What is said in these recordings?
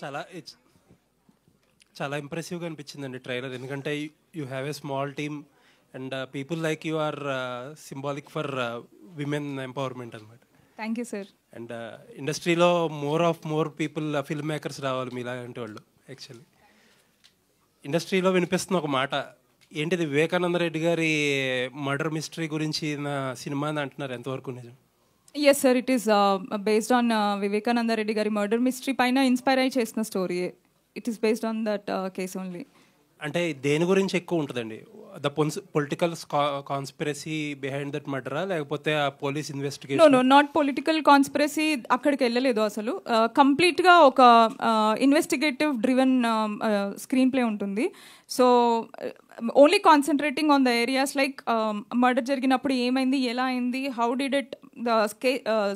చాలా చాలా ఇంప్రెసివ్గా అనిపించిందండి ట్రైలర్. ఎందుకంటే you have a small team and people like you are symbolic for women empowerment అనమాట. Thank you sir. అండ్ ఇండస్ట్రీలో more people film makers రావాలి మీలాంటి వాళ్ళు. యాక్చువల్లీ ఇండస్ట్రీలో వినిపిస్తున్న ఒక మాట ఏంటిది, వివేకానంద రెడ్డి గారి మర్డర్ మిస్టరీ గురించి నా సినిమా అని అంటున్నారు, ఎంతవరకు నిజం? Yes sir, it is based on Vivekananda Reddy గారి మర్డర్ మిస్టరీ పైన ఇన్స్పైర్ అయ్యి చేసిన story. It is based on that case only. అంటే దేని గురించి ఎక్కువ ఉంటుందండి? The political conspiracy behind that మర్డరా, లేకపోతే ఆ police investigation? No, not political conspiracy, అక్కడికి వెళ్ళలేదు అసలు. కంప్లీట్గా ఒక ఇన్వెస్టిగేటివ్ డ్రివెన్ స్క్రీన్ ప్లే ఉంటుంది. So only concentrating on the areas like murder జరిగినప్పుడు ఏమైంది, ఎలా అయింది, how did it, the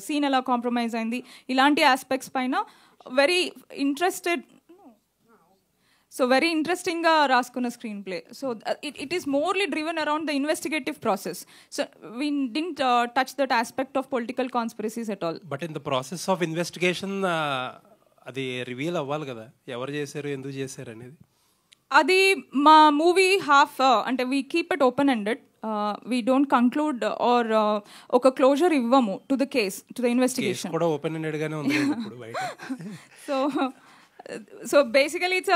scene ఎలా కాంప్రమైజ్ అయింది, ఇలాంటి ఆస్పెక్ట్స్ పైన వెరీ ఇంట్రెస్టింగ్గా రాసుకున్న screen play. So it is morely driven around the investigative process. So we didn't touch that aspect of political conspiracies at all. But in the process of investigation అది reveal అవ్వాలి కదా, ఎవరు చేశారు, ఎందుకు చేశారు అనేది. అది మా మూవీ హాఫ్ అంటే we keep it open ended. We don't conclude or ఒక క్లోజర్ ఇవ్వము to the case, to the investigation. కూడా ఓపెన్ ఎండెడ్గానే ఉంది ఇప్పుడు బయట. సో బేసికలీ ఇట్స్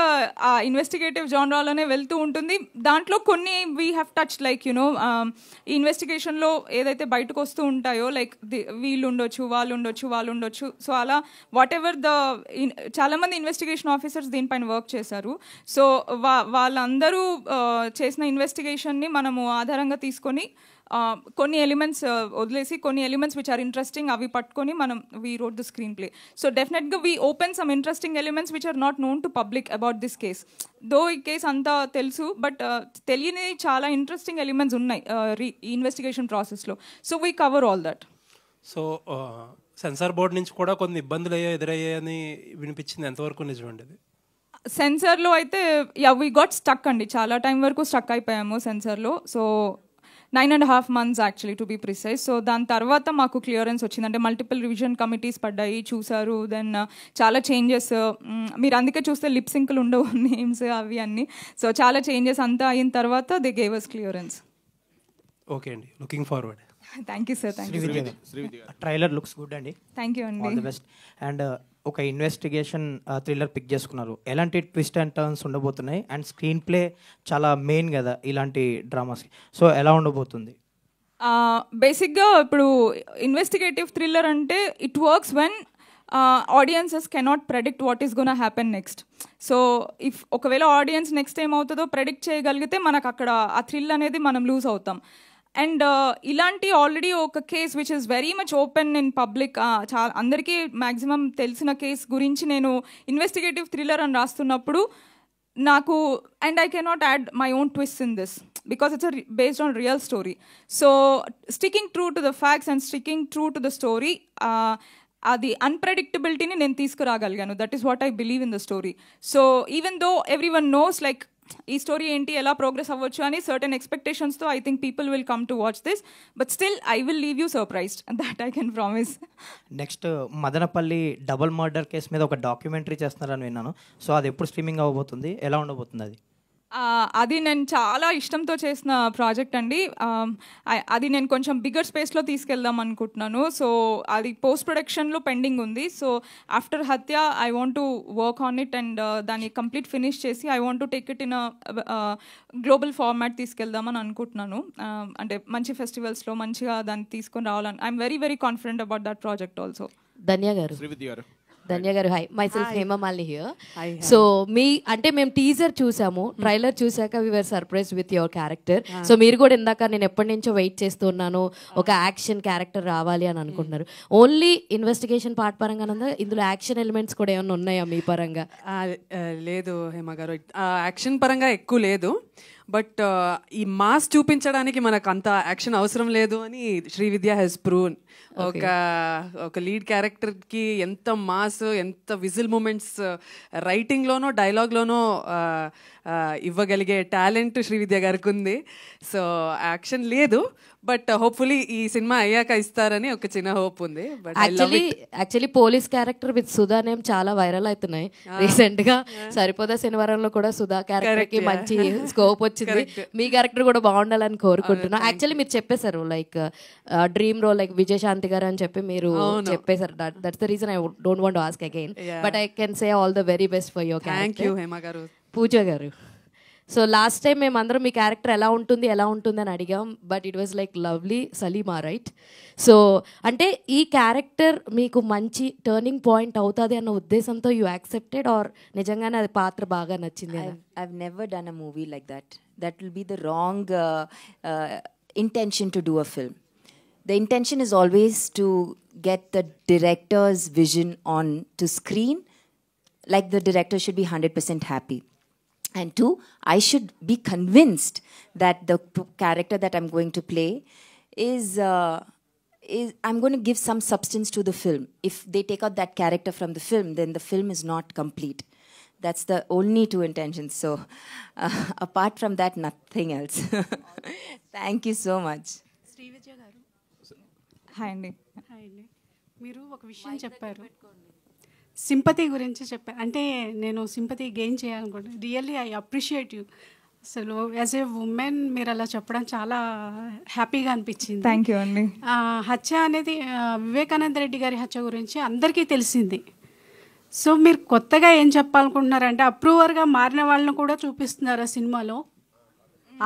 ఇన్వెస్టిగేటివ్ జానరాలోనే వెళ్తూ ఉంటుంది. దాంట్లో కొన్ని we have touch like you know ఈ ఇన్వెస్టిగేషన్లో ఏదైతే బయటకు వస్తూ ఉంటాయో లైక్ వీళ్ళు ఉండొచ్చు, వాళ్ళు ఉండొచ్చు. సో అలా వాట్ ఎవర్ చాలామంది ఇన్వెస్టిగేషన్ ఆఫీసర్స్ దీనిపైన వర్క్ చేశారు. సో వాళ్ళందరూ చేసిన ఇన్వెస్టిగేషన్ని మనము ఆధారంగా తీసుకొని కొన్ని ఎలిమెంట్స్ వదిలేసి కొన్ని ఎలిమెంట్స్ విచ్ ఆర్ ఇంట్రెస్టింగ్ అవి పట్టుకొని మనం we wrote the screen play. So డెఫినెట్గా we open some interesting elements which are not known to public about this case. Though ఈ కేస్ అంతా తెలుసు, బట్ తెలియని చాలా ఇంట్రెస్టింగ్ ఎలిమెంట్స్ ఉన్నాయి ఈ ఇన్వెస్టిగేషన్ ప్రాసెస్లో. So we cover all that. So censor board నుంచి కూడా కొన్ని ఇబ్బందులు ఎదురయ్యాయని వినిపించింది, ఎంతవరకు నిజమండి అది? సెన్సార్లో అయితే వీ గాట్ స్టక్ అండి, చాలా టైం వరకు స్టక్ అయిపోయాము సెన్సార్లో. So 9.5 months actually to be precise. So దాని తర్వాత మాకు క్లియరెన్స్ వచ్చింది, అంటే మల్టిపుల్ రివిజన్ కమిటీస్ పడ్డాయి, చూసారు. దెన్ చాలా చేంజెస్, మీరు అందుకే చూస్తే లిప్ సింక్లు ఉండవు నేమ్స్ అవి అన్నీ. సో చాలా చేంజెస్ అంతా అయిన తర్వాత they gave us clearance. Okay అండి, looking forward. Thank you sir. Thank you. Trailer looks good అండి. థ్యాంక్ యూ అండి. All the best. అండ్ ఒక ఇన్వెస్టిగేషన్ థ్రిల్లర్ పిక్ చేసుకున్నారు, ఎలాంటి ట్విస్ట్ అండ్ టర్న్స్ ఉండబోతున్నాయి? అండ్ స్క్రీన్ ప్లే చాలా మెయిన్ కదా ఇలాంటి డ్రామాస్కి, సో ఎలా ఉండబోతుంది? బేసిక్గా ఇప్పుడు ఇన్వెస్టిగేటివ్ థ్రిల్లర్ అంటే it works when audiences cannot predict what is gonna happen next. So if ఒకవేళ ఆడియన్స్ నెక్స్ట్ ఏమవుతుందో ప్రెడిక్ట్ చేయగలిగితే మనకు అక్కడ ఆ థ్రిల్ అనేది మనం లూజ్ అవుతాం. అండ్ ఇలాంటి ఆల్రెడీ ఒక case which is very much open in public, చాలా అందరికీ మ్యాక్సిమం తెలిసిన కేస్ గురించి నేను ఇన్వెస్టిగేటివ్ థ్రిల్లర్ అని రాస్తున్నప్పుడు నాకు and I cannot add my own twist in this because it's based on real story. So sticking true to the facts and sticking true to the story, అది అన్ప్రెడిక్టబిలిటీని నేను తీసుకురాగలిగాను. That is what I believe in the story. So even though everyone knows like ఈ story ఏంటి, ఎలా progress అవ్వచ్చు అని certain ఎక్స్పెక్టేషన్స్తో I think people will come to watch this, but still I will leave you surprised, that I can promise. Next Madanapalle double murder case మీద ఒక documentary చేస్తున్నారని విన్నాను. సో అది ఎప్పుడు స్ట్రీమింగ్ అవ్వబోతుంది, ఎలా ఉండబోతుంది అది? అది నేను చాలా ఇష్టంతో చేసిన ప్రాజెక్ట్ అండి. అది నేను కొంచెం బిగ్గర్ స్పేస్లో తీసుకెళ్దాం అనుకుంటున్నాను. సో అది పోస్ట్ ప్రొడక్షన్లో పెండింగ్ ఉంది. So after Hathya I want to work on it and దాన్ని కంప్లీట్ ఫినిష్ చేసి I want to take it in global format తీసుకెళ్దామని అనుకుంటున్నాను. అంటే మంచి ఫెస్టివల్స్లో మంచిగా దాన్ని తీసుకొని రావాలని I'm very very confident about that project also. Dhanya garu hi, my self Hemamalini here. So అంటే మేము టీజర్ చూసాము, ట్రైలర్ చూసాక we were surprise with your character. So మీరు కూడా ఇందాక నేను ఎప్పటి నుంచో వెయిట్ చేస్తున్నాను ఒక యాక్షన్ క్యారెక్టర్ రావాలి అని అనుకుంటున్నారు. ఓన్లీ ఇన్వెస్టిగేషన్ పార్ట్ పరంగా ఇందులో యాక్షన్ ఎలిమెంట్స్ కూడా ఏమైనా ఉన్నాయా మీ పరంగా? లేదు హేమ గారు, యాక్షన్ పరంగా ఎక్కువ లేదు. బట్ ఈ మాస్ చూపించడానికి మనకు అంత యాక్షన్ అవసరం లేదు అని శ్రీవిద్య హ్యాస్ ప్రూవ్న్. ఒక లీడ్ క్యారెక్టర్కి ఎంత మాస్, ఎంత విజిల్ మూమెంట్స్ రైటింగ్లోనో డైలాగ్లోనో ఇవ్వగలిగే టాలెంట్ శ్రీవిద్య గారికి ఉంది. సో యాక్షన్ లేదు, బట్ హోప్ఫుల్లీ ఈ సినిమా అయ్యాక ఇస్తారని ఒక చిన్న హోప్ ఉంది. But actually police character with Sudha name చాలా వైరల్ అవుతున్నాయి రీసెంట్ గా. సరిపోదా శనివారంలో కూడా సుధా క్యారెక్టర్ కి మంచి స్కోప్ వచ్చింది. మీ క్యారెక్టర్ కూడా బాగుండాలని కోరుకుంటున్నా. యాక్చువల్లీ మీరు చెప్పేశారు like dream role like Vijayashanti garu అని చెప్పి మీరు చెప్పేశారు. That's the reason I don't want to ask again, but I can say all the very best for your character. Thank you Hema garu. Pooja గారు, సో లాస్ట్ టైం మేమందరం మీ క్యారెక్టర్ ఎలా ఉంటుంది అని అడిగాం, but it was like lovely Salima, right? So అంటే ఈ character మీకు మంచి టర్నింగ్ పాయింట్ అవుతుంది అన్న ఉద్దేశంతో యూ యాక్సెప్టెడ్, ఆర్ నిజంగానే అది పాత్ర బాగా నచ్చింది? I've never done a movie like that. That will be the wrong intention to do a film. The intention is always to get the director's vision on to screen. Like the director should be 100% happy. And two, I should be convinced that the character that I'm going to play is I'm going to give some substance to the film. If they take out that character from the film, then the film is not complete. That's the only two intentions. So apart from that, nothing else. Thank you so much. Srividya garu, hi అండి. Hi అండి. మీరు ఒక విషయం చెప్పారు, sympathy గురించి చెప్పారు. అంటే నేను సింపతి గెయిన్ చేయాలనుకుంటున్నాను. Really I appreciate you. అసలు యాజ్ ఏ ఉమెన్ మీరు అలా చెప్పడం చాలా హ్యాపీగా అనిపించింది. థ్యాంక్ యూ అండి. హత్య అనేది వివేకానంద రెడ్డి గారి హత్య గురించి అందరికీ తెలిసింది. సో మీరు కొత్తగా ఏం చెప్పాలనుకుంటున్నారంటే అప్రూవర్గా మారిన వాళ్ళని కూడా చూపిస్తున్నారా సినిమాలో?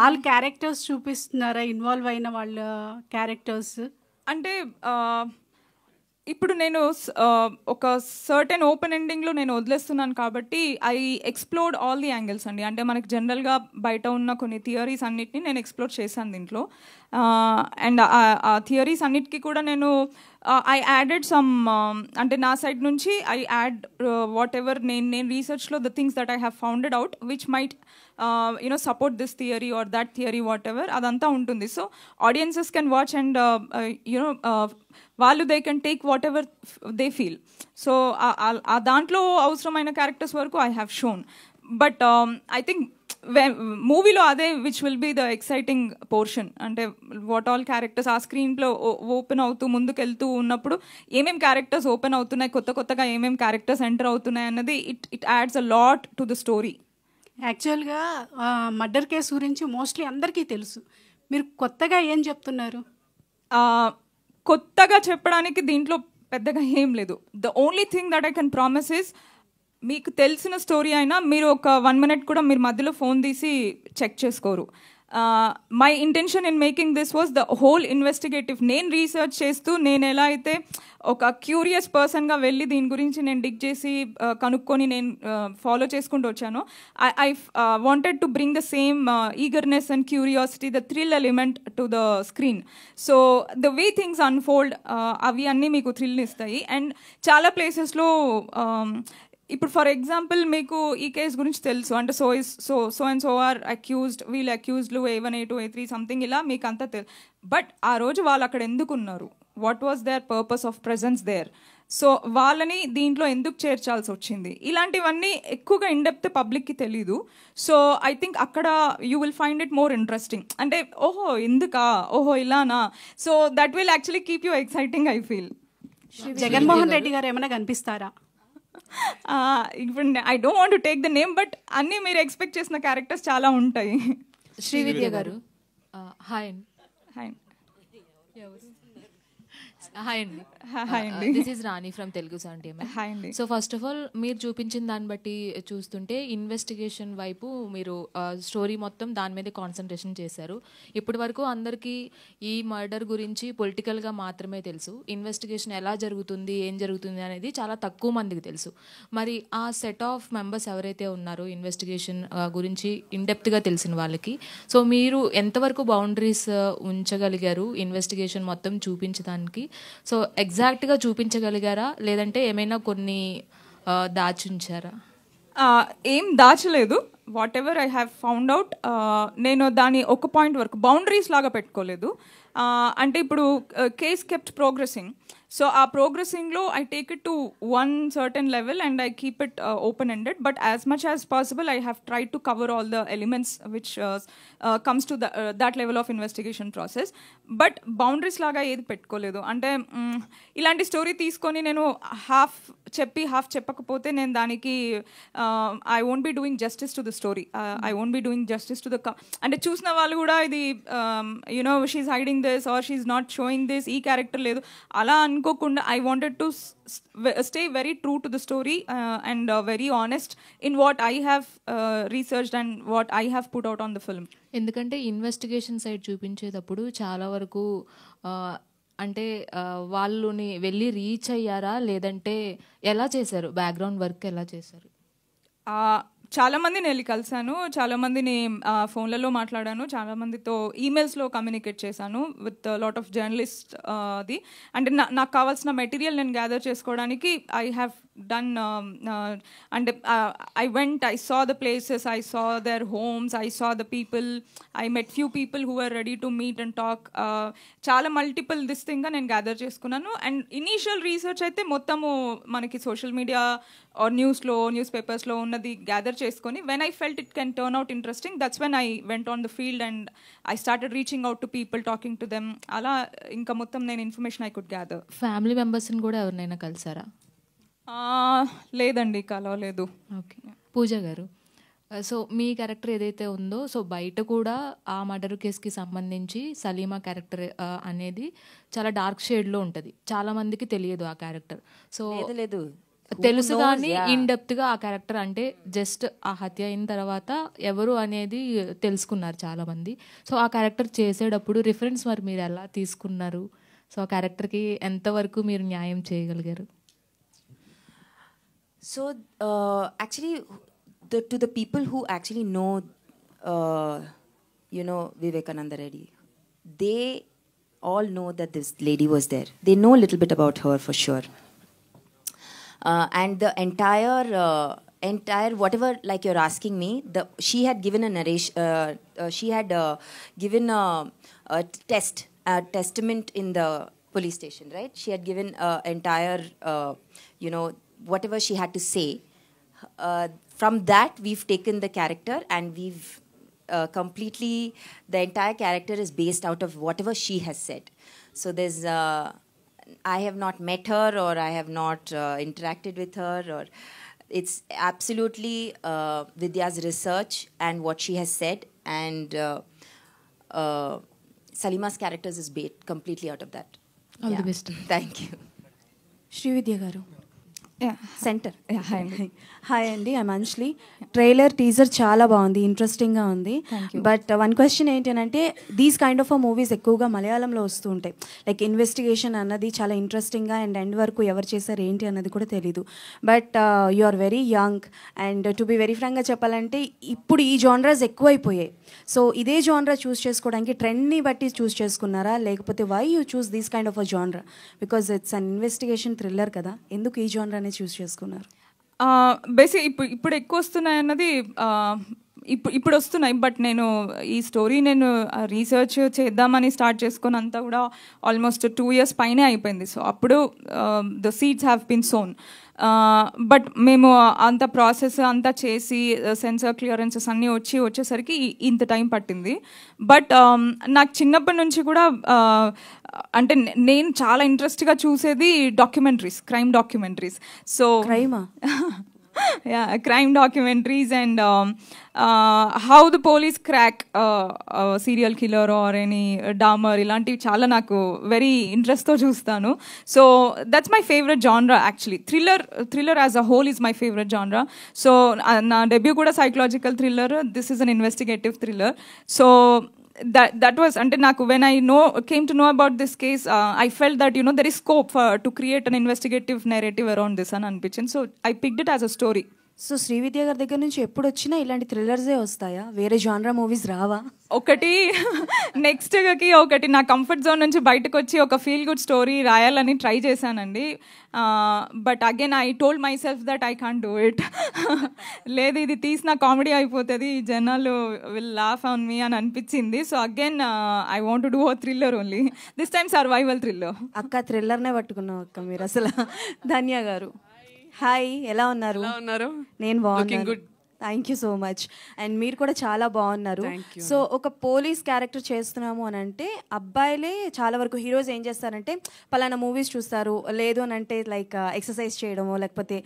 ఆల్ క్యారెక్టర్స్ చూపిస్తున్నారా, ఇన్వాల్వ్ అయిన వాళ్ళ క్యారెక్టర్స్? అంటే ఇప్పుడు నేను ఒక సర్టెన్ ఓపెన్ ఎండింగ్లో నేను వదిలేస్తున్నాను కాబట్టి I explored all the angles అండి. అంటే మనకి జనరల్గా బయట ఉన్న కొన్ని థియరీస్ అన్నిటిని నేను ఎక్స్ప్లోర్ చేశాను దీంట్లో. అండ్ ఆ థియరీస్ అన్నిటికీ కూడా నేను ఐ యాడెడ్ సమ్, అంటే నా సైడ్ నుంచి ఐ యాడ్ వాట్ ఎవర్ నేను రీసెర్చ్లో the things that I have founded out which might support this theory or that theory whatever, అదంతా ఉంటుంది. So audiences can watch and వాళ్ళు they can take whatever they feel. So ఆ దాంట్లో అవసరమైన characters వరకు I have shown. But I think మూవీలో అదే which will be the exciting portion. అంటే వాట్ ఆల్ క్యారెక్టర్స్ ఆ స్క్రీన్లో ఓపెన్ అవుతూ ముందుకెళ్తూ ఉన్నప్పుడు ఏమేమి క్యారెక్టర్స్ ఓపెన్ అవుతున్నాయి, కొత్తగా ఏమేమి క్యారెక్టర్స్ ఎంటర్ అవుతున్నాయి అన్నది it adds a lot to the story. యాక్చువల్గా మర్డర్ కేసు గురించి మోస్ట్లీ అందరికీ తెలుసు. మీరు కొత్తగా ఏం చెప్తున్నారు? కొత్తగా చెప్పడానికి దీంట్లో పెద్దగా ఏం లేదు. The only thing that I can promise is, మీకు తెలిసిన స్టోరీ అయినా మీరు ఒక 1 minute కూడా మీరు మధ్యలో ఫోన్ తీసి చెక్ చేసుకోరు. My intention in making this was the whole investigative. నేను రీసెర్చ్ చేస్తూ నేను ఎలా అయితే ఒక క్యూరియస్ పర్సన్గా వెళ్ళి దీని గురించి నేను డిగ్ చేసి కనుక్కొని నేను ఫాలో చేసుకుంటూ వచ్చాను. I wanted to bring the same eagerness and curiosity, the thrill element to the screen. So the way things unfold అవి అన్నీ మీకు థ్రిల్ని ఇస్తాయి. అండ్ చాలా ప్లేసెస్లో ఇప్పుడు ఫర్ ఎగ్జాంపుల్ మీకు ఈ కేసు గురించి తెలుసు, అంటే so and so are accused, వీళ్ళు అక్యూజ్డ్లు A1 A2 A3 సంథింగ్ ఇలా మీకు అంతా తెలుసు. బట్ ఆ రోజు వాళ్ళు అక్కడ ఎందుకు ఉన్నారు, what was there purpose of presence there, so వాళ్ళని దీంట్లో ఎందుకు చేర్చాల్సి వచ్చింది, ఇలాంటివన్నీ ఎక్కువగా ఇన్డెప్త్ పబ్లిక్కి తెలీదు. సో ఐ థింక్ అక్కడ you will find it more interesting. అంటే ఓహో ఎందుకా, ఓహో ఇలానా, so that will actually keep you exciting I feel. Jaganmohan Reddy garu ఏమైనా కనిపిస్తారా? ఇప్పుడు I don't want to take the name, but అన్నీ మీరు ఎక్స్పెక్ట్ చేసిన క్యారెక్టర్స్ చాలా ఉంటాయి. Srividya garu, hi hi hi అండి. హాయ్ అండి. This is Rani from Telugu sun team. Hi అండి. సో ఫస్ట్ ఆఫ్ ఆల్ మీరు చూపించిన దాన్ని బట్టి చూస్తుంటే ఇన్వెస్టిగేషన్ వైపు మీరు స్టోరీ మొత్తం దాని మీద కాన్సన్ట్రేషన్ చేశారు. ఇప్పటి వరకు అందరికీ ఈ మర్డర్ గురించి పొలిటికల్గా మాత్రమే తెలుసు. ఇన్వెస్టిగేషన్ ఎలా జరుగుతుంది, ఏం జరుగుతుంది అనేది చాలా తక్కువ మందికి తెలుసు. మరి ఆ సెట్ ఆఫ్ మెంబర్స్ ఎవరైతే ఉన్నారో ఇన్వెస్టిగేషన్ గురించి ఇన్డెప్త్గా తెలిసిన వాళ్ళకి, సో మీరు ఎంతవరకు బౌండరీస్ ఉంచగలిగారు ఇన్వెస్టిగేషన్ మొత్తం చూపించడానికి? సో ఎగ్జాక్ట్గా చూపించగలిగారా, లేదంటే ఏమైనా కొన్ని దాచుంచారా? ఏం దాచలేదు. Whatever I have found out, నేను దాని ఒక పాయింట్ వరకు బౌండరీస్ లాగా పెట్టుకోలేదు. అంటే ఇప్పుడు కేస్ కెప్ట్ ప్రోగ్రెసింగ్, సో ఆ ప్రోగ్రెసింగ్లో I take it to one certain level and I keep it open ended, but as much as possible I have tried to cover all the elements which comes to that level of investigation process. But boundaries లాగా ఏది పెట్టుకోలేదు. అంటే ఇలాంటి story తీసుకొని నేను half చెప్పి half చెప్పకపోతే నేను దానికి I won't be doing justice to the story, I won't be doing justice to the అంటే చూసిన వాళ్ళు కూడా ఇది you know she's hiding this or she's not showing this, ఈ క్యారెక్టర్ లేదు అలా అనుకోకుండా I wanted to stay very true to the story and very honest in what I have researched and what I have put out on the film. ఎందుకంటే investigation side చూపించేటప్పుడు చాలా వరకు అంటే వాళ్ళని వెళ్ళి రీచ్ అయ్యారా లేదంటే ఎలా చేశారు, బ్యాక్గ్రౌండ్ వర్క్ ఎలా చేశారు? చాలా మందిని వెళ్ళి కలిసాను, చాలా మందిని ఫోన్లలో మాట్లాడాను, చాలా మందితో ఈమెయిల్స్లో కమ్యూనికేట్ చేశాను విత్ లాట్ ఆఫ్ జర్నలిస్ట్. అది అంటే నాకు కావాల్సిన మెటీరియల్ నేను గ్యాదర్ చేసుకోవడానికి I have done and I went, I saw the places, I saw their homes, I saw the people, I met few people who were ready to meet and talk. చాలా multiple this thing గా నేను gather చేసుకున్నాను. And initial research అయితే మొత్తము మనకి social media are news పేపర్స్లో ఉన్నది gather చేసుకొని when I felt it can turn out interesting, that's when I went on the field and I started reaching out to people, talking to them. అలా ఇంకా మొత్తం నేను information I could gather. Family మెంబర్స్ని కూడా ఎవరినైనా కలిసారా? లేదండి, కలవలేదు. ఓకే. పూజ గారు, సో మీ క్యారెక్టర్ ఏదైతే ఉందో, సో బయట కూడా ఆ మర్డర్ కేసుకి సంబంధించి సలీమా క్యారెక్టర్ అనేది చాలా డార్క్ షేడ్లో ఉంటుంది, చాలా మందికి తెలియదు ఆ క్యారెక్టర్. సో లేదు తెలుసు కానీ ఇన్ డెప్త్గా ఆ క్యారెక్టర్ అంటే జస్ట్ ఆ హత్య అయిన తర్వాత ఎవరు అనేది తెలుసుకున్నారు చాలామంది. సో ఆ క్యారెక్టర్ చేసేటప్పుడు రిఫరెన్స్ మరి మీరు ఎలా తీసుకున్నారు? సో ఆ క్యారెక్టర్కి ఎంతవరకు మీరు న్యాయం చేయగలిగారు? So, actually, to the people who actually know, Vivekananda Reddy, they all know that this lady was there. They know a little bit about her for sure. And the entire whatever, like you're asking me, she had given a narration. She had given a testament in the police station, right? She had given entire, whatever she had to say. From that, we've taken the character and we've completely, the entire character is based out of whatever she has said. So there's, I have not met her or I have not interacted with her, or it's absolutely Vidya's research and what she has said, and Salima's characters is based completely out of that. All the best. Thank you. Srividya garu. Centre. Hi అండి, I'm Anjali. Trailer teaser చాలా బాగుంది, ఇంట్రెస్టింగ్గా ఉంది. But one question ఏంటి అంటే, these kind of movies ఎక్కువగా మలయాళంలో వస్తూ ఉంటాయి. లైక్ ఇన్వెస్టిగేషన్ అన్నది చాలా ఇంట్రెస్టింగ్గా అండ్ ఎండ్ వరకు ఎవరు చేశారు ఏంటి అన్నది కూడా తెలీదు. But you are very young and to be very ఫ్రాంక్గా చెప్పాలంటే ఇప్పుడు ఈ జానరాస్ ఎక్కువైపోయాయి. సో ఇదే జానరా చూస్ చేసుకోవడానికి ట్రెండ్ని బట్టి చూస్ చేసుకున్నారా, లేకపోతే why you choose these kind of a genre? Because it's an investigation thriller కదా, ఎందుకు ఈ జానరా చూస్ చేసుకున్నారు? బేసిక్ ఇప్పుడు ఎక్కువ వస్తున్నాయి అన్నది ఇప్పుడు వస్తున్నాయి. బట్ నేను ఈ స్టోరీ నేను రీసెర్చ్ చేద్దామని స్టార్ట్ చేసుకుని అంతా కూడా ఆల్మోస్ట్ 2 years పైనే అయిపోయింది. సో అప్పుడు the seeds have been sown. But మేము అంత ప్రాసెస్ అంతా చేసి సెన్సార్ క్లియరెన్సెస్ అన్నీ వచ్చేసరికి ఇంత టైం పట్టింది. బట్ నాకు చిన్నప్పటి నుంచి కూడా అంటే నేను చాలా ఇంట్రెస్ట్గా చూసేది documentaries, crime documentaries. So crime documentaries and how the police crack a serial killer or any Dahmer ఇలాంటివి చాలా నాకు వెరీ ఇంట్రెస్ట్తో చూస్తాను. So that's my favourite genre actually. Thriller as a whole is my favourite genre. So నా debut కూడా psychological thriller, this is an investigative thriller. So that was, and when I came to know about this case, I felt that there is scope to create an investigative narrative around this and anpichin. So I picked it as a story. So Srividya గారి దగ్గర నుంచి ఎప్పుడు వచ్చినా ఇలాంటి థ్రిల్లర్సే వస్తాయా? వేరే జానరా movies రావా? ఒకటి నెక్స్ట్కి ఒకటి నా కంఫర్ట్ జోన్ నుంచి బయటకు వచ్చి ఒక ఫీల్ గుడ్ స్టోరీ రాయాలని ట్రై చేశానండి. But again I told my self that I can't do it. లేదు, ఇది తీసిన కామెడీ అయిపోతుంది, జనాలు విల్ లాఫ్ ఆన్ మీ అని అనిపించింది. So again I want to do a thriller only, this time survival thriller. అక్క థ్రిల్లర్నే పట్టుకున్నాం అక్క మీరు అసలు. ధన్య గారు హాయ్, ఎలా ఉన్నారు? నేను బాగున్నాను, thank you so much. And మీరు కూడా చాలా బాగున్నారు. సో ఒక పోలీస్ క్యారెక్టర్ చేస్తున్నాము అని అంటే అబ్బాయిలే చాలా వరకు హీరోస్ ఏం చేస్తారంటే పలానా మూవీస్ చూస్తారు, లేదు అని అంటే లైక్ ఎక్సర్సైజ్ చేయడము లేకపోతే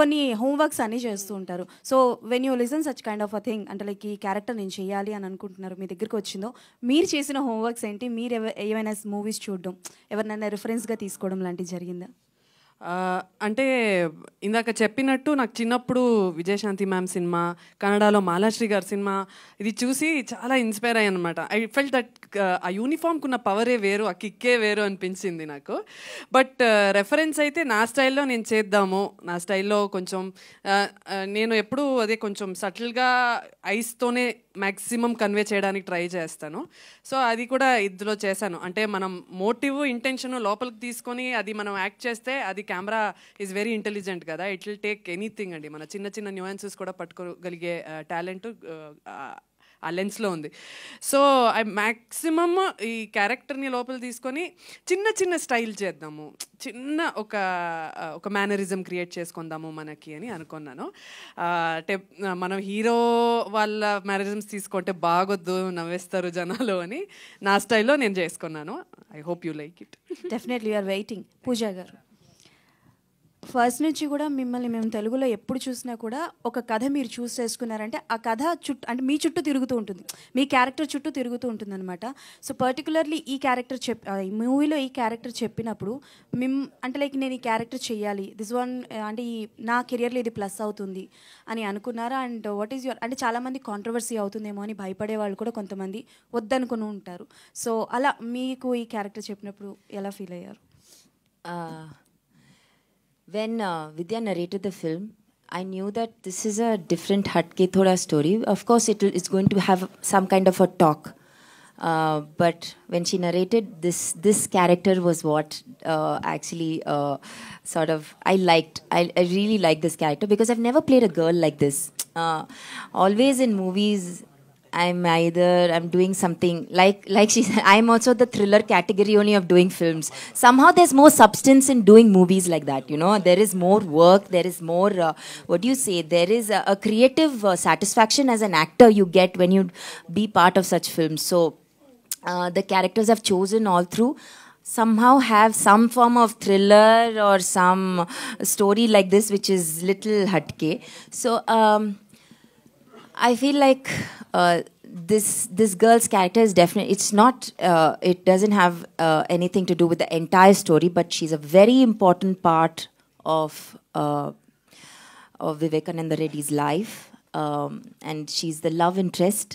కొన్ని హోంవర్క్స్ అన్నీ చేస్తూ ఉంటారు. So when you listen such kind of a thing అంటే లైక్ ఈ క్యారెక్టర్ నేను చేయాలి అని అనుకుంటున్నారు, మీ దగ్గరికి వచ్చిందో మీరు చేసిన హోంవర్క్స్ ఏంటి? మీరు ఏమైనా మూవీస్ చూడడం, ఎవరినైనా రిఫరెన్స్గా తీసుకోవడం లాంటివి జరిగిందా? అంటే ఇందాక చెప్పినట్టు నాకు చిన్నప్పుడు విజయశాంతి మ్యామ్ సినిమా, కన్నడలో మాలాశ్రీ గారి సినిమా ఇది చూసి చాలా ఇన్స్పైర్ అయ్యాను అనమాట. ఐ ఫెల్ట్ దట్ ఆ యూనిఫామ్కున్న పవరే వేరు, ఆ కిక్కే వేరు అనిపించింది నాకు. బట్ రెఫరెన్స్ అయితే నా స్టైల్లో నేను చేద్దాము, నా స్టైల్లో కొంచెం నేను ఎప్పుడూ అదే కొంచెం సటిల్గా ఐస్తోనే మ్యాక్సిమం కన్వే చేయడానికి ట్రై చేస్తాను. సో అది కూడా ఇందులో చేశాను. అంటే మనం మోటివ్ ఇంటెన్షన్ లోపలికి తీసుకొని అది మనం యాక్ట్ చేస్తే అది కెమెరా ఈజ్ వెరీ ఇంటెలిజెంట్ కదా, ఇట్ విల్ టేక్ ఎనీథింగ్ అండి. మన చిన్న చిన్న న్యూయాన్సెస్ కూడా పట్టుకోగలిగే టాలెంట్ ఆ లెన్స్లో ఉంది. సో ఐ మ్యాక్సిమమ్ ఈ క్యారెక్టర్ని లోపల తీసుకొని చిన్న చిన్న స్టైల్ చేద్దాము, చిన్న ఒక మేనరిజం క్రియేట్ చేసుకుందాము మనకి అని అనుకున్నాను. అంటే మనం హీరో వాళ్ళ మేనరిజమ్స్ తీసుకుంటే బాగొద్దు, నవ్వేస్తారు జనాలు అని నా స్టైల్లో నేను చేసుకున్నాను. I hope you like it. Definitely you're waiting. Pooja garu, first నుంచి కూడా మిమ్మల్ని మేము తెలుగులో ఎప్పుడు చూసినా కూడా ఒక కథ మీరు చూస్ చేసుకున్నారంటే ఆ కథ చుట్టూ అంటే మీ చుట్టూ తిరుగుతూ ఉంటుంది, మీ క్యారెక్టర్ చుట్టూ తిరుగుతూ ఉంటుంది అనమాట. సో పర్టికులర్లీ ఈ క్యారెక్టర్ మూవీలో ఈ క్యారెక్టర్ చెప్పినప్పుడు అంటే లైక్ నేను ఈ క్యారెక్టర్ చెయ్యాలి, దిస్ వన్ అంటే ఈ నా కెరియర్లో ఇది ప్లస్ అవుతుంది అని అనుకున్నారా? అండ్ వాట్ ఈస్ యువర్ అంటే చాలామంది కాంట్రవర్సీ అవుతుందేమో అని భయపడే వాళ్ళు కూడా కొంతమంది వద్దనుకుని ఉంటారు. సో అలా మీకు ఈ క్యారెక్టర్ చెప్పినప్పుడు ఎలా ఫీల్ అయ్యారు? When Vidya narrated the film, I knew that this is a different Hatke Thoda story. Of course, it's going to have some kind of a talk. But when she narrated, this character was what actually sort of I liked. I really liked this character because I've never played a girl like this. Always in movies, I'm doing something like she said, I'm also the thriller category only of doing films. Somehow there's more substance in doing movies like that, you know. There is more work, there is more what do you say, there is a creative satisfaction as an actor you get when you be part of such films. So the characters I've chosen all through somehow have some form of thriller or some story like this which is little hatke. So I feel like this girl's character is definitely, it's not, it doesn't have anything to do with the entire story, but she's a very important part of Vivekananda Reddy's life, and she's the love interest,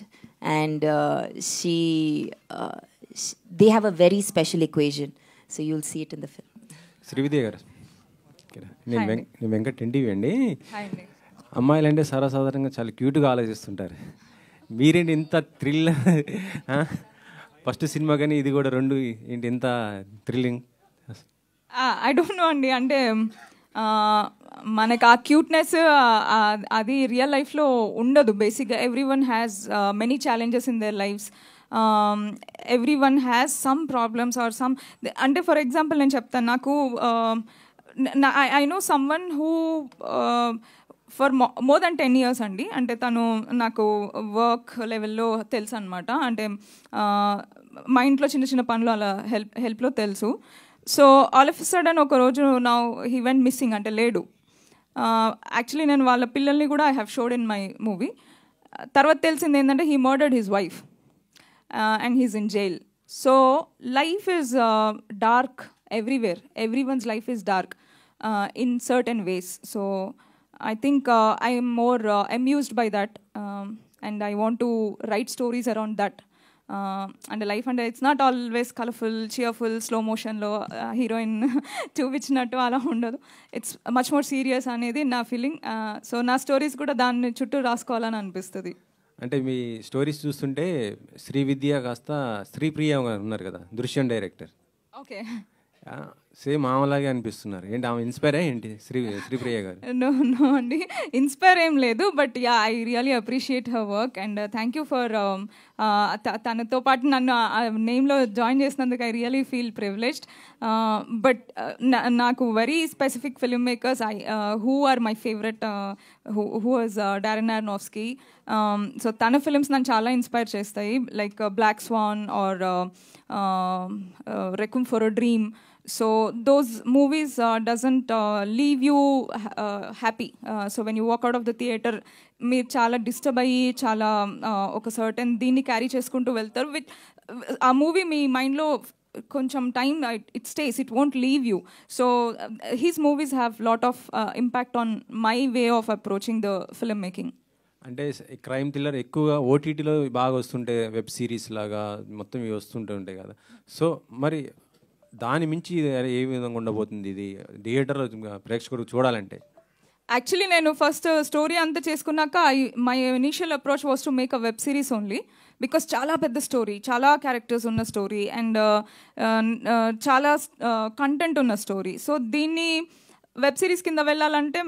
and they have a very special equation, so you'll see it in the film. Srividya గారు, నేను వెంకట్ ఇంటివి అండి. అమ్మాయిలు అంటే సర్వసాధారణంగా చాలా క్యూట్గా ఆలోచిస్తుంటారు, మీరేంటి ఇంత థ్రిల్? ఫస్ట్ సినిమా కానీ ఇది కూడా రెండు ఏంటి ఇంత థ్రిల్లింగ్? ఐ డోంట్ నో అండి, అంటే మనకు ఆ క్యూట్నెస్ అది రియల్ లైఫ్లో ఉండదు. బేసిక్గా everyone has many challenges in their lifes, everyone has some problems or some. అంటే ఫర్ ఎగ్జాంపుల్ నేను చెప్తాను, నాకు I know someone who for more than 10 years అండి. అంటే తను నాకు వర్క్ లెవెల్లో తెలుసు అనమాట. అంటే మా ఇంట్లో చిన్న చిన్న పనులు అలా హెల్ప్లో తెలుసు. సో ఆల్ ఆఫ్ సడన్ ఒక రోజు నా హీ వెంట్ మిస్సింగ్, అంటే లేడు. యాక్చువల్లీ నేను వాళ్ళ పిల్లల్ని కూడా I have showed in my movie. తర్వాత తెలిసింది ఏంటంటే he murdered his wife and he's in jail. So life is dark everywhere, every one's life is dark in certain ways. So I think I am more amused by that, and I want to write stories around that. అంటే life అంటే it's not always colourful cheerful slow మోషన్లో heroine చూపించినట్టు అలా ఉండదు. It's much more serious అనేది నా feeling. So నా stories కూడా దాన్ని చుట్టూ రాసుకోవాలని అనిపిస్తుంది. అంటే మీ స్టోరీస్ చూస్తుంటే శ్రీవిద్య కాస్త శ్రీప్రియ ఉన్నారు కదా, దృశ్యం డైరెక్టర్. ఓకే, సేమ్ ఆమెలాగే అనిపిస్తున్నారు. ఏంటి ఆమె ఇన్స్పైర్ ఏంటి శ్రీప్రియ గారు? నో అండి, ఇన్స్పైర్ ఏం లేదు. But yeah, I really appreciate her work and thank you for తనతో పాటు నన్ను నేమ్లో జాయిన్ చేసినందుకు I really feel privileged. But నాకు very specific filmmakers who are my favourite, who was Darren Aronofsky. So తన films నన్ను చాలా inspire చేస్తాయి, like Black Swan or Requiem for a Dream. So those movies doesn't leave you happy. So when you walk out of the theater, మీరు చాలా disturb అయ్యి చాలా ఒక certain దీన్ని క్యారీ చేసుకుంటూ వెళ్తారు. విత్ ఆ మూవీ మీ మైండ్లో కొంచెం time it stays, it won't leave you. So he's movies have lot of impact on my way of approaching the film making. అంటే క్రైమ్ థ్రిల్లర్ ఎక్కువగా ఓటీటీలో బాగా వస్తుంటే, వెబ్ సిరీస్ లాగా మొత్తం ఇవి వస్తుంటూ ఉంటాయి కదా. సో మరి దాని మించి ఏ విధంగా ఉండబోతుంది ఇది థియేటర్లో ప్రేక్షకుడు చూడాలంటే? యాక్చువల్లీ నేను ఫస్ట్ స్టోరీ అంతా చేసుకున్నాక my initial approach was to make a web series only, because చాలా పెద్ద స్టోరీ, చాలా క్యారెక్టర్స్ ఉన్న స్టోరీ అండ్ చాలా కంటెంట్ ఉన్న స్టోరీ. సో దీన్ని వెబ్ సిరీస్ కింద వెళ్ళాలంటే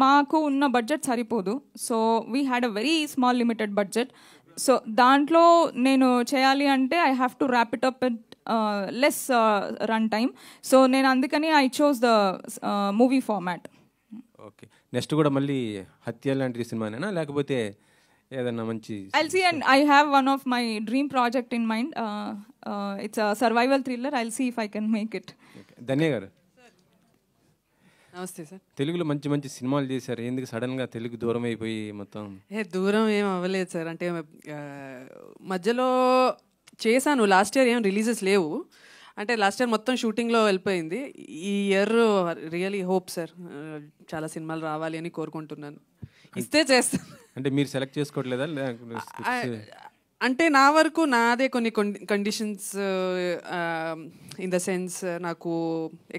మాకు ఉన్న బడ్జెట్ సరిపోదు. So we had a very small limited budget. So దాంట్లో నేను చేయాలి అంటే I have to wrap it up less run time. So నేను అందుకని I chose the movie format. Okay, next కూడా మళ్ళీ హత్య లాంటి సినిమానేనా, లేకపోతే ఏదన్నా మంచి? I'll see, and I have one of my dream project in mind. It's a survival thriller. I'll see if I can make it. ధన్య గారు, నమస్తే సార్. తెలుగులో మంచి మంచి సినిమాలు చేశారు, ఎందుకు సడన్గా తెలుగు దూరం అయిపోయి మొత్తం? దూరం ఏం అవ్వలేదు సార్. అంటే మధ్యలో చేశాను, లాస్ట్ ఇయర్ ఏం రిలీజెస్ లేవు. అంటే లాస్ట్ ఇయర్ మొత్తం షూటింగ్లో వెళ్ళిపోయింది. ఈ ఇయర్ రియలీ హోప్ సార్, చాలా సినిమాలు రావాలి అని కోరుకుంటున్నాను. ఇస్తే చేస్తాను. అంటే మీరు సెలెక్ట్ చేసుకోవట్లేదా? అంటే నా వరకు నాదే కొన్ని కండిషన్స్, ఇన్ ద సెన్స్ నాకు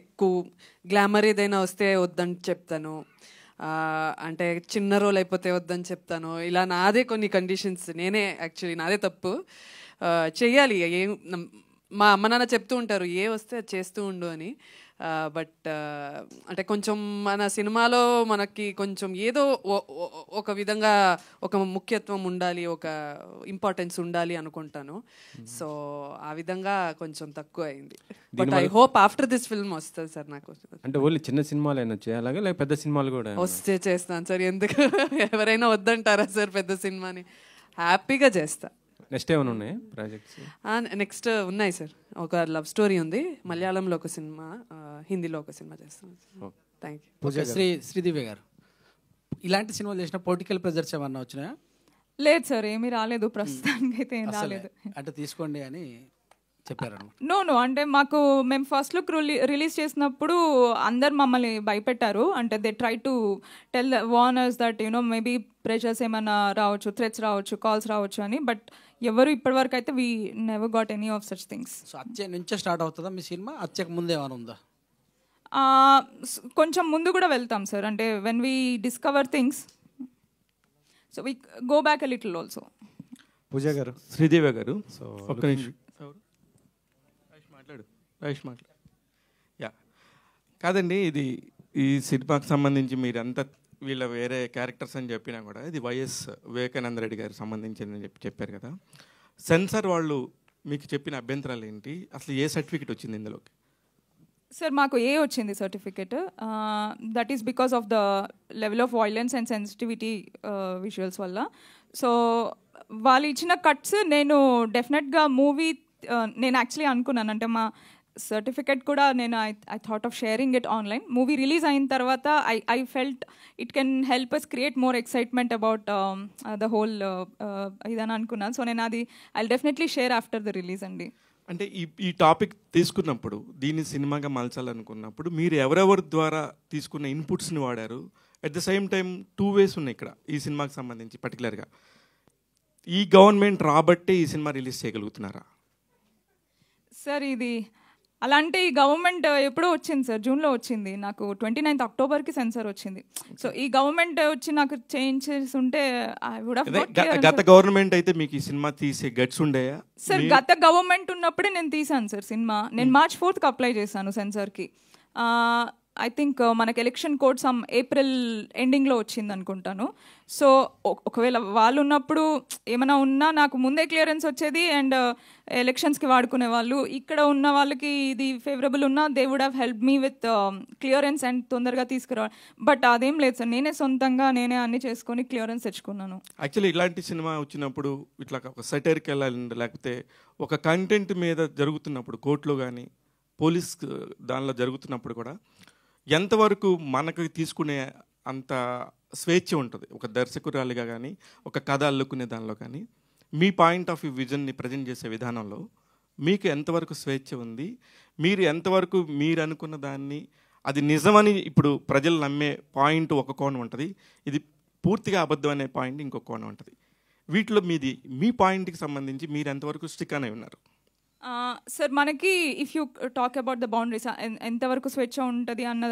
ఎక్కువ గ్లామర్ ఏదైనా వస్తే వద్దని చెప్తాను, అంటే చిన్న రోల్ అయిపోతే వద్దని చెప్తాను. ఇలా నాదే కొన్ని కండిషన్స్, నేనే యాక్చువల్లీ నాదే తప్పు. చెయ్యాలి, ఏం మా అమ్మ నాన్న చెప్తూ ఉంటారు ఏ వస్తే అది చేస్తూ ఉండు అని. బట్ అంటే కొంచెం మన సినిమాలో మనకి కొంచెం ఏదో ఒక విధంగా ఒక ముఖ్యత్వం ఉండాలి, ఒక ఇంపార్టెన్స్ ఉండాలి అనుకుంటాను. సో ఆ విధంగా కొంచెం తక్కువ అయింది. But I hope after this film వస్తుంది సార్ నాకు. అంటే ఓన్లీ చిన్న సినిమాలు అయినా చేయాలి, లేక పెద్ద సినిమాలు కూడా వస్తే చేస్తాను సార్. ఎందుకు ఎవరైనా వద్దంటారా సార్ పెద్ద సినిమాని? హ్యాపీగా చేస్తా. నెక్స్ట్ ఏమైనా ఉన్నాయి ప్రాజెక్ట్స్? నెక్స్ట్ ఉన్నాయి సార్. ఒక లవ్ స్టోరీ ఉంది, మలయాళంలో ఒక సినిమా, హిందీలో ఒక సినిమా చేస్తాను. Thank you. శ్రీదివ్య గారు, ఇలాంటి సినిమాలు చేసిన పొలిటికల్ ప్రెజర్స్ ఏమన్నా వచ్చినాయా? లేదు సార్, ఏమీ రాలేదు ప్రస్తుతానికి అయితే, ఏం రాలేదు. అంటే తీసుకోండి అని చెప్పారు? నో, అంటే మాకు మేము ఫస్ట్ లుక్ రిలీజ్ చేసినప్పుడు అందరు మమ్మల్ని భయపెట్టారు. అంటే they try to tell warners that maybe pressures ఏమైనా రావచ్చు, థ్రెట్స్ రావచ్చు, కాల్స్ రావచ్చు అని. బట్ ఎవరు ఇప్పటివరకు అయితే we never got any of such things. So హత్య నుంచే స్టార్ట్ అవుతుందా మీ సినిమా? హత్యకు ముందు ఏమైనా ఉందా? కొంచెం ముందు కూడా వెళ్తాం సార్. అంటే when we discover things, so we go back a little also. Pooja garu, Sridevi గారు, ఒక్క నిమిషం మాట్లాడు. యా, కాదండి, ఇది ఈ సినిమాకి సంబంధించి మీరంతా వీళ్ళ వేరే క్యారెక్టర్స్ అని చెప్పినా కూడా ఇది వైఎస్ వివేకానంద రెడ్డి గారికి సంబంధించిందని చెప్పారు కదా. సెన్సార్ వాళ్ళు మీకు చెప్పిన అభ్యంతరాలు ఏంటి? అసలు ఏ సర్టిఫికేట్ వచ్చింది ఇందులోకి? సార్ మాకు ఏ వచ్చింది certificate. That is because of the level of violence and sensitivity visuals వల్ల. సో వాళ్ళు ఇచ్చిన కట్స్ నేను డెఫినెట్గా మూవీ నేను యాక్చువల్లీ అనుకున్నాను, అంటే మా సర్టిఫికెట్ కూడా నేను I thought of sharing it online. Movie release అయిన తర్వాత I felt it can help us create more excitement about the whole ఇదని అనుకున్నాను. సో నేను అది I definitely share after the release అండి. అంటే ఈ టాపిక్ తీసుకున్నప్పుడు, దీన్ని సినిమాగా మలచాలనుకున్నప్పుడు మీరు ఎవరెవరి ద్వారా తీసుకున్న ఇన్పుట్స్ని వాడారు? At the same time 2 ways ఉన్నాయి ఇక్కడ ఈ సినిమాకి సంబంధించి పర్టికులర్గా. ఈ గవర్నమెంట్ రాబట్టే ఈ సినిమా రిలీజ్ చేయగలుగుతున్నారా? సార్ ఇది అలాంటి గవర్నమెంట్ ఎప్పుడో వచ్చింది సార్, జూన్లో వచ్చింది. నాకు 29th అక్టోబర్కి సెన్సార్ వచ్చింది. సో ఈ గవర్నమెంట్ వచ్చి నాకు చేంజెస్ ఉంటే ఐ వుడ్ హావ్ గత గవర్నమెంట్ అయితే మీకు ఈ సినిమా తీసే గట్స్ ఉండేయా? సార్ గత గవర్నమెంట్ ఉన్నప్పుడే నేను తీసాను సార్ సినిమా. నేను March 4th అప్లై చేశాను సెన్సార్కి. ఐ థింక్ మనకి ఎలక్షన్ కోడ్ సమ్ ఏప్రిల్ ఎండింగ్లో వచ్చింది అనుకుంటాను. సో ఒకవేళ వాళ్ళు ఉన్నప్పుడు ఏమైనా ఉన్నా నాకు ముందే క్లియరెన్స్ వచ్చేది అండ్ ఎలక్షన్స్కి వాడుకునే వాళ్ళు. ఇక్కడ ఉన్న వాళ్ళకి ఇది ఫేవరబుల్ ఉన్నా they would have help me with clearance and తొందరగా తీసుకురావాలి. బట్ అదేం లేదు సార్, నేనే సొంతంగా నేనే అన్ని చేసుకొని క్లియరెన్స్ తెచ్చుకున్నాను. యాక్చువల్లీ ఇలాంటి సినిమా వచ్చినప్పుడు ఇట్లా ఒక సెటైర్కి వెళ్ళాలండి, లేకపోతే ఒక కంటెంట్ మీద జరుగుతున్నప్పుడు కోర్టులో కానీ పోలీస్ దానిలో జరుగుతున్నప్పుడు కూడా ఎంతవరకు మనకు తీసుకునే అంత స్వేచ్ఛ ఉంటుంది ఒక దర్శకురాలిగా కానీ ఒక కథ అల్లుకునే దానిలో కానీ మీ పాయింట్ ఆఫ్ వ్యూ విజన్ని ప్రజెంట్ చేసే విధానంలో మీకు ఎంతవరకు స్వేచ్ఛ ఉంది? మీరు ఎంతవరకు మీరు అనుకున్న దాన్ని అది నిజమని ఇప్పుడు ప్రజలు నమ్మే పాయింట్ ఒక కోణం ఉంటుంది, ఇది పూర్తిగా అబద్ధం అనే పాయింట్ ఇంకొక కోణం ఉంటుంది. వీటిలో మీ పాయింట్కి సంబంధించి మీరు ఎంతవరకు స్టిక్ అనే ఉన్నారు? సార్ మనకి if you talk about the boundaries ఎంతవరకు స్వేచ్ఛ ఉంటుంది అన్న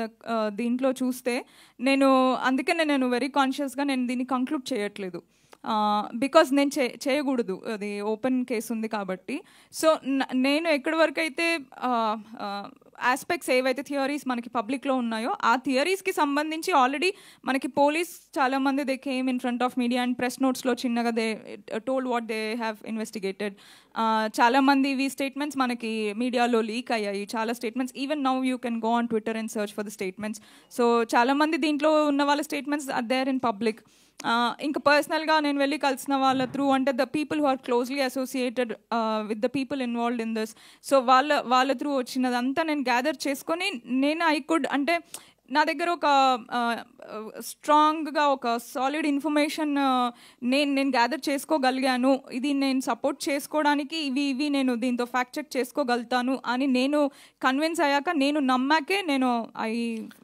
దీంట్లో చూస్తే అందుకనే నేను వెరీ కాన్షియస్గా నేను దీన్ని కంక్లూడ్ చేయట్లేదు. బికాజ్ నేను చేయకూడదు, అది ఓపెన్ కేసు ఉంది కాబట్టి. సో నేను ఎక్కడి వరకు అయితే ఆస్పెక్ట్స్ ఏవైతే థియరీస్ మనకి పబ్లిక్లో ఉన్నాయో ఆ థియరీస్కి సంబంధించి ఆల్రెడీ మనకి పోలీస్ చాలామంది they came in front of media and press నోట్స్లో చిన్నగా they told what they have investigated. చాలామంది ఇవి స్టేట్మెంట్స్ మనకి మీడియాలో లీక్ అయ్యాయి, చాలా statements. Even now you can go on Twitter and search for the statements. So చాలామంది దీంట్లో ఉన్న వాళ్ళ statements are there in public. ఇంకా పర్సనల్గా నేను వెళ్ళి కలిసిన వాళ్ళ త్రూ అంటే the people who are closely associated with the people involved in this. So వాళ్ళ త్రూ వచ్చినదంతా నేను గ్యాదర్ చేసుకొని నేను ఐ కుడ్ అంటే నా దగ్గర ఒక స్ట్రాంగ్గా ఒక సాలిడ్ ఇన్ఫర్మేషన్ నేను గ్యాదర్ చేసుకోగలిగాను. ఇది నేను సపోర్ట్ చేసుకోవడానికి ఇవి నేను దీంతో ఫ్యాక్ట్ చెక్ చేసుకోగలుగుతాను అని నేను కన్విన్స్ అయ్యాక నేను నమ్మాకే నేను ఐ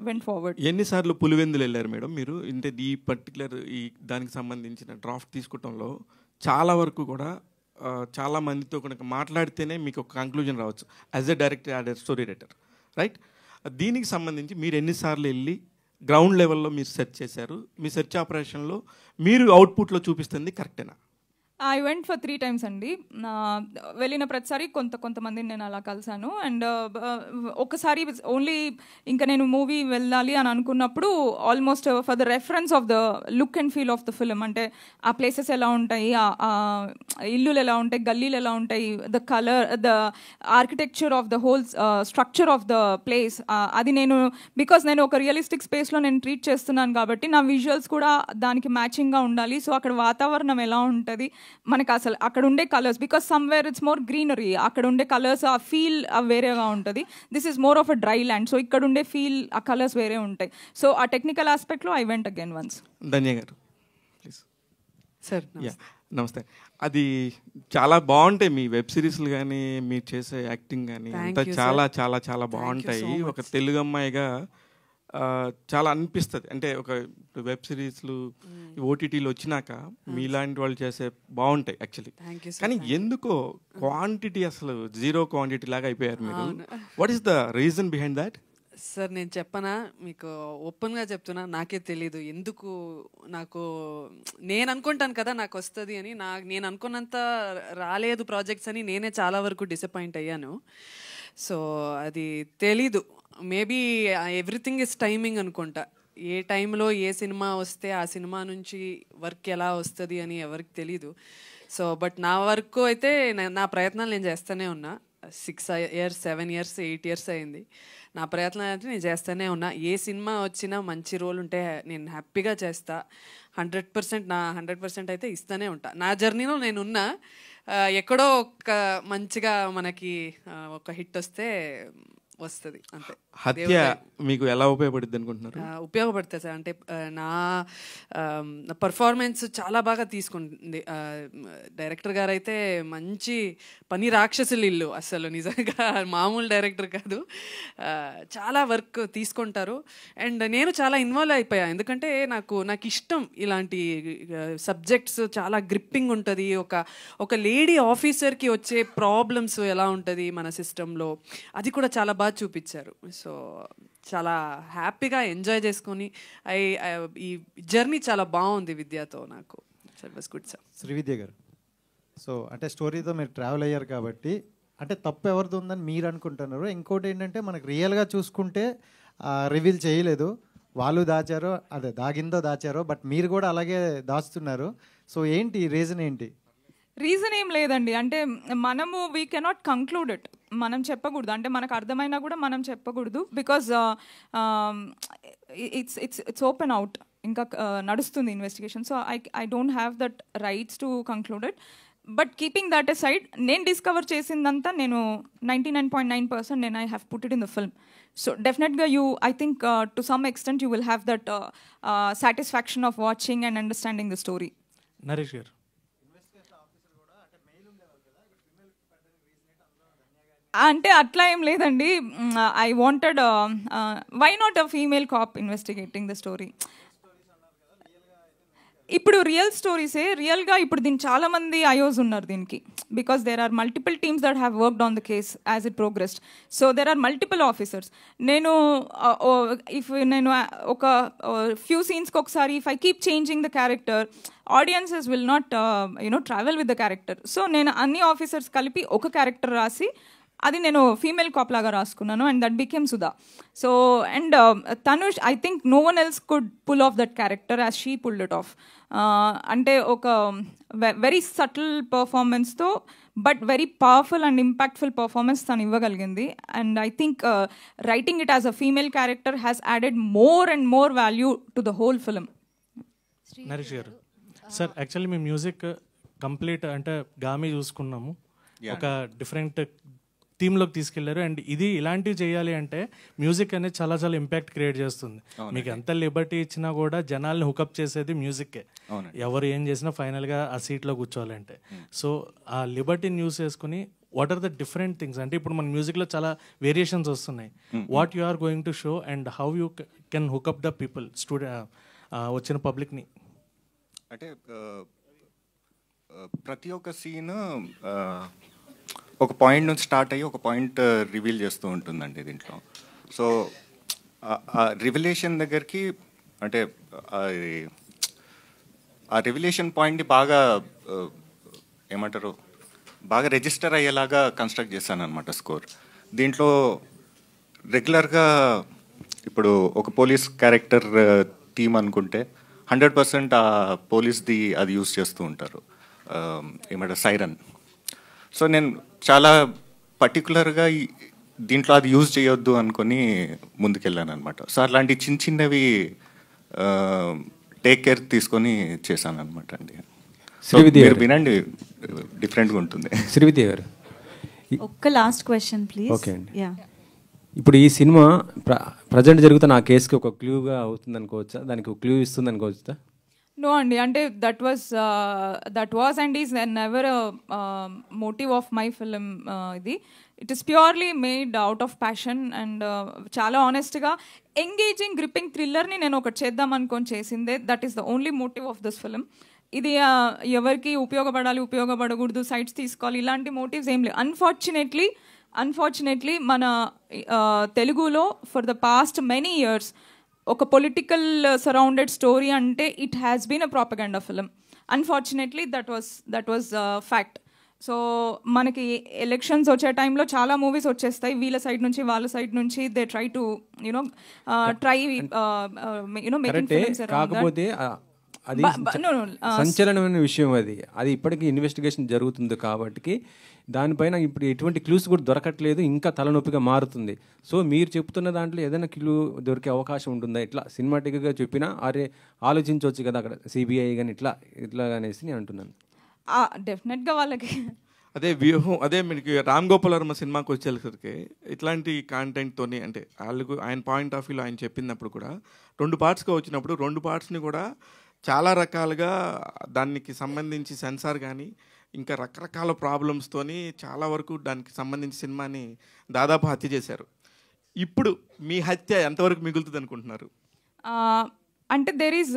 వెంట్ ఫార్వర్డ్. ఎన్నిసార్లు పులివెందులు వెళ్ళారు మేడం మీరు? అంటే ఈ పర్టికులర్ ఈ దానికి సంబంధించిన డ్రాఫ్ట్ తీసుకోవడంలో చాలా వరకు కూడా చాలా మందితో కనుక మాట్లాడితేనే మీకు ఒక కంక్లూజన్ రావచ్చు as a director as a story writer, right? దీనికి సంబంధించి మీరు ఎన్నిసార్లు వెళ్ళి గ్రౌండ్ లెవెల్లో మీరు సెర్చ్ చేశారు? మీ సెర్చ్ ఆపరేషన్లో మీరు అవుట్పుట్లో చూపిస్తుంది కరెక్టేనా? ఐ వెంట్ ఫర్ 3 times అండి. వెళ్ళిన ప్రతిసారి కొంతమందిని నేను అలా కలిసాను. అండ్ ఒకసారి ఓన్లీ ఇంకా నేను మూవీ వెళ్ళాలి అని అనుకున్నప్పుడు almost for the reference of the look and feel of the film, అంటే ఆ ప్లేసెస్ ఎలా ఉంటాయి, ఆ ఇల్లులు ఎలా ఉంటాయి, గల్లీలు ఎలా ఉంటాయి, the colour, the architecture of the whole structure of the place, అది నేను బికాస్ నేను ఒక రియలిస్టిక్ స్పేస్లో నేను ట్రీట్ చేస్తున్నాను కాబట్టి నా విజువల్స్ కూడా దానికి మ్యాచింగ్గా ఉండాలి. సో అక్కడ వాతావరణం ఎలా ఉంటుంది, మనకు అసలు అక్కడ ఉండే colours, because somewhere it's more greenery, అక్కడ ఉండే కలర్స్ ఆ ఫీల్ వేరేగా ఉంటుంది. This is more of a dry land, so ఇక్కడ ఉండే ఫీల్ ఆ కలర్స్ వేరే ఉంటాయి. సో ఆ టెక్నికల్ ఆస్పెక్ట్లో I went again once. Dhanya garu please. Sir నమస్తే. అది చాలా బాగుంటాయి మీ వెబ్ సిరీస్లు కానీ మీరు చేసే యాక్టింగ్ కానీ అంతా చాలా చాలా చాలా బాగుంటాయి. ఒక తెలుగు అమ్మాయిగా చాలా అనిపిస్తుంది. అంటే ఒక వెబ్ సిరీస్లు ఓటీటీలు వచ్చినాక మీలాంటి వాళ్ళు చేసే బాగుంటాయి యాక్చువల్లీ. కానీ ఎందుకో క్వాంటిటీ అసలు జీరో క్వాంటిటీ లాగా అయిపోయారు మీరు. What is the reason behind that? Sir నేను చెప్పనా, మీకు ఓపెన్గా చెప్తున్నా, నాకే తెలీదు ఎందుకు. నేను అనుకుంటాను కదా నాకు వస్తుంది అని, నేను అనుకున్నంత రాలేదు ప్రాజెక్ట్స్ అని నేనే చాలా వరకు డిసప్పాయింట్ అయ్యాను. సో అది తెలీదు, మేబీ ఎవ్రీథింగ్ ఇస్ టైమింగ్ అనుకుంటా. ఏ టైంలో ఏ సినిమా వస్తే ఆ సినిమా నుంచి వర్క్ ఎలా వస్తుంది అని ఎవరికి తెలీదు. సో బట్ నా వర్క్ అయితే నా ప్రయత్నాలు నేను చేస్తూనే ఉన్నా. 6 years 7 years 8 years అయింది. నా ప్రయత్నాలు అయితే నేను చేస్తూనే ఉన్నా. ఏ సినిమా వచ్చినా మంచి రోల్ ఉంటే నేను హ్యాపీగా చేస్తా. 100% నా 100% అయితే ఇస్తూనే ఉంటా. నా జర్నీలో నేనున్నా. ఎక్కడో ఒక మంచిగా మనకి ఒక హిట్ వస్తే వస్తుంది అంతే. హత్య మీకు ఎలా ఉపయోగపడుద్ది అనుకుంటున్నారు? ఉపయోగపడుతుంది సార్. అంటే నా పర్ఫార్మెన్స్ చాలా బాగా తీసుకుంటుంది. డైరెక్టర్ గారు అయితే మంచి పని రాక్షసులు ఇల్లు, అసలు నిజంగా మామూలు డైరెక్టర్ కాదు. చాలా వర్క్ తీసుకుంటారు. అండ్ నేను చాలా ఇన్వాల్వ్ అయిపోయా, ఎందుకంటే నాకు ఇష్టం ఇలాంటి సబ్జెక్ట్స్. చాలా గ్రిప్పింగ్ ఉంటుంది. ఒక లేడీ ఆఫీసర్కి వచ్చే ప్రాబ్లమ్స్ ఎలా ఉంటుంది మన సిస్టంలో, అది కూడా చాలా బాగా చూపించారు. సో చాలా హ్యాపీగా ఎంజాయ్ చేసుకొని ఈ జర్నీ చాలా బాగుంది విద్యతో. నాకు గుడ్ సార్. శ్రీవిద్య గారు, సో అంటే స్టోరీతో మీరు ట్రావెల్ అయ్యారు కాబట్టి అంటే తప్పు ఎవరిది ఉందని మీరు అనుకుంటున్నారు. ఇంకోటి ఏంటంటే మనకు రియల్గా చూసుకుంటే రివీల్ చేయలేదు, వాళ్ళు దాచారో అదే దాగిందో దాచారో, బట్ మీరు కూడా అలాగే దాస్తున్నారు. సో ఏంటి రీజన్ ఏంటి? రీజన్ ఏం లేదండి. అంటే మనము వీ కెనాట్ కంక్లూడ్ ఇట్, మనం చెప్పకూడదు. అంటే మనకు అర్థమైనా కూడా మనం చెప్పకూడదు, బికాజ్ ఇట్స్ ఓపెన్ అవుట్, ఇంకా నడుస్తుంది investigation. So I don't have that rights to conclude it. But keeping that aside, నేను డిస్కవర్ చేసిందంతా నేను 99.9% నేను I have put it in the film. So డెఫినెట్గా I think to some extent you will have that satisfaction of watching and understanding the story. Naresh garu, అంటే అట్లా ఏం లేదండి. I wanted why not a female cop investigating the story. ఇప్పుడు real స్టోరీసే రియల్గా ఇప్పుడు దీనికి చాలా మంది ఐఓస్ ఉన్నారు దీనికి, because there are multiple teams that have worked on the case as it progressed. So there are multiple officers. నేను ఒక ఫ్యూ సీన్స్కి ఒకసారి if I keep changing the character, audiences will not travel with the character. So నేను అన్ని officers కలిపి ఒక character రాసి అది నేను ఫీమేల్ కాప్ లాగా రాసుకున్నాను, and that became Sudha. So and Tanush, I think no one else could pull off that character as she pulled it off. అంటే ఒక వెరీ సటిల్ పర్ఫార్మెన్స్తో but very powerful and impactful performance తను ఇవ్వగలిగింది. And I think writing it as a female character has added more and more value to the whole film. Naresh garu, sir actually మీ music complete అంటే గామి చూసుకున్నాము, ఒక different థీమ్లోకి తీసుకెళ్లారు. And ఇది ఇలాంటివి చేయాలి అంటే మ్యూజిక్ అనేది చాలా చాలా ఇంపాక్ట్ క్రియేట్ చేస్తుంది. మీకు ఎంత లిబర్టీ ఇచ్చినా కూడా జనాల్ని హుకప్ చేసేది మ్యూజిక్కే. ఎవరు ఏం చేసినా ఫైనల్గా ఆ సీట్లో కూర్చోవాలంటే. సో ఆ లిబర్టీని యూస్ చేసుకుని what are the different things, అంటే ఇప్పుడు మన మ్యూజిక్లో చాలా వేరియేషన్స్ వస్తున్నాయి. What you are going to show and how you can hook up the people, వచ్చిన పబ్లిక్ని? అంటే ప్రతి ఒక్క సీన్ ఒక పాయింట్ నుంచి స్టార్ట్ అయ్యి ఒక పాయింట్ రివీల్ చేస్తూ ఉంటుందండి దీంట్లో. సో ఆ రివిలేషన్ దగ్గరికి అంటే ఆ రివిలేషన్ పాయింట్ని బాగా ఏమంటారు బాగా రిజిస్టర్ అయ్యేలాగా కన్స్ట్రక్ట్ చేశాను అనమాట స్కోర్. దీంట్లో రెగ్యులర్గా ఇప్పుడు ఒక పోలీస్ క్యారెక్టర్ థీమ్ అనుకుంటే 100% ఆ పోలీస్ది అది యూజ్ చేస్తూ ఉంటారు, ఏమంటారు సైరన్. సో నేను చాలా పర్టికులర్గా దీంట్లో అది యూజ్ చేయొద్దు అనుకొని ముందుకెళ్ళాను అనమాట. సో అలాంటి చిన్న చిన్నవి టేక్ కేర్ తీసుకొని చేశాను అనమాట అండి. శ్రీవిద్య గారు వినండి, డిఫరెంట్గా ఉంటుంది. శ్రీవిద్య గారు, ఒక్క లాస్ట్ క్వశ్చన్ ప్లీజ్. ఓకే అండి. ఇప్పుడు ఈ సినిమా ప్రజెంట్ జరుగుతున్న ఆ కేసుకి ఒక క్లూగా అవుతుంది అనుకోవచ్చా, దానికి ఒక క్లూ ఇస్తుంది అనుకోవచ్చా? No, అండి, అంటే that was and is never motive of my film. ఇది it is purely made out of passion and చాలా ఆనెస్ట్గా ఎంగేజింగ్ గ్రిప్పింగ్ థ్రిల్లర్ని నేను ఒకటి చేద్దాం అనుకొని చేసిందే. That is the only motive of this film. ఇది ఎవరికి ఉపయోగపడకూడదు, సైట్స్ తీసుకోవాలి, ఇలాంటి మోటివ్స్ ఏం లేవు. అన్ఫార్చునేట్లీ మన తెలుగులో for the past many years ఒక పొలిటికల్ సరౌండెడ్ స్టోరీ అంటే it has been a propaganda film. Unfortunately that was fact. So మనకి ఎలక్షన్స్ వచ్చే టైంలో చాలా మూవీస్ వచ్చేస్తాయి, వీళ్ళ సైడ్ నుంచి వాళ్ళ సైడ్ నుంచి. They try to making films around that. కాకపోతే అది సంచలనమైన విషయం. అది ఇప్పటికీ ఇన్వెస్టిగేషన్ జరుగుతుంది కాబట్టి దానిపైన ఇప్పుడు ఎటువంటి క్లూస్ కూడా దొరకట్లేదు, ఇంకా తలనొప్పిగా మారుతుంది. సో మీరు చెప్తున్న దాంట్లో ఏదైనా క్లూ దొరికే అవకాశం ఉంటుందా? ఇట్లా సినిమాటిక్గా చెప్పినా అరే ఆలోచించవచ్చు కదా అక్కడ సిబిఐ కానీ ఇట్లా అనేసి నేను అంటున్నాను. డెఫినెట్గా వాళ్ళకి అదే వ్యూహం, అదే మీకు రామ్ గోపాల్ వర్మ సినిమాకి వచ్చేసరికి ఇట్లాంటి కాంటెంట్తోని అంటే వాళ్ళకు ఆయన పాయింట్ ఆఫ్ వ్యూలో ఆయన చెప్పినప్పుడు కూడా 2 పార్ట్స్గా వచ్చినప్పుడు 2 పార్ట్స్ని కూడా చాలా రకాలుగా దానికి సంబంధించి సెన్సార్ కానీ ఇంకా రకరకాల ప్రాబ్లమ్స్తోని చాలా వరకు దానికి సంబంధించి సినిమాని దాదాపు హత్య చేశారు. ఇప్పుడు మీ హత్య ఎంతవరకు మిగులుతుంది అనుకుంటున్నారు? అంటే దేర్ ఈజ్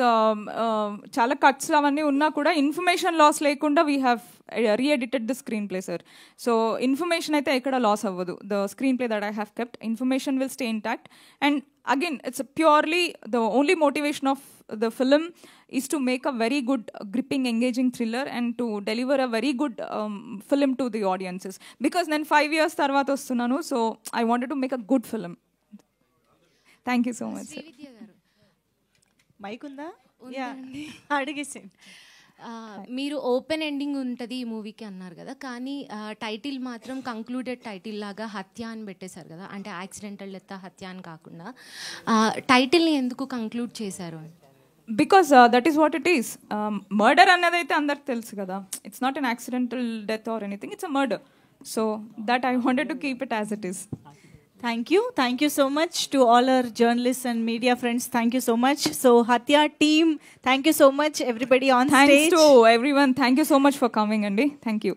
చాలా కట్స్ అవన్నీ ఉన్నా కూడా ఇన్ఫర్మేషన్ లాస్ లేకుండా we have reedited the screen play sir. So information అయితే ఎక్కడ లాస్ అవ్వదు. The screen play that I have kept, information will stay intact. And again it's purely the only motivation of the film is to make a very good, gripping, engaging thriller and to deliver a very good film to the audiences. Because then 5 years tarvata vastunanu, so I wanted to make a good film. Thank you so much, sir. Mike ఉందా? అడిగేసేయండి. మీరు open ending ఉంటుంది ఈ మూవీకి అన్నారు కదా, కానీ title మాత్రం కంక్లూడెడ్ టైటిల్ లాగా హత్య అని పెట్టేశారు కదా, అంటే యాక్సిడెంటల్ డెత్ హత్య అని కాకుండా టైటిల్ని ఎందుకు కంక్లూడ్ చేశారు? Because that is what it is. Murder annadaithe andariki telusu kada. It's not an accidental death or anything. It's a murder. So that I wanted to keep it as it is. Thank you. Thank you so much to all our journalists and media friends. Thank you so much. So Hatya team, thank you so much everybody on stage. Thanks to everyone. Thank you so much for coming, Andy. Thank you.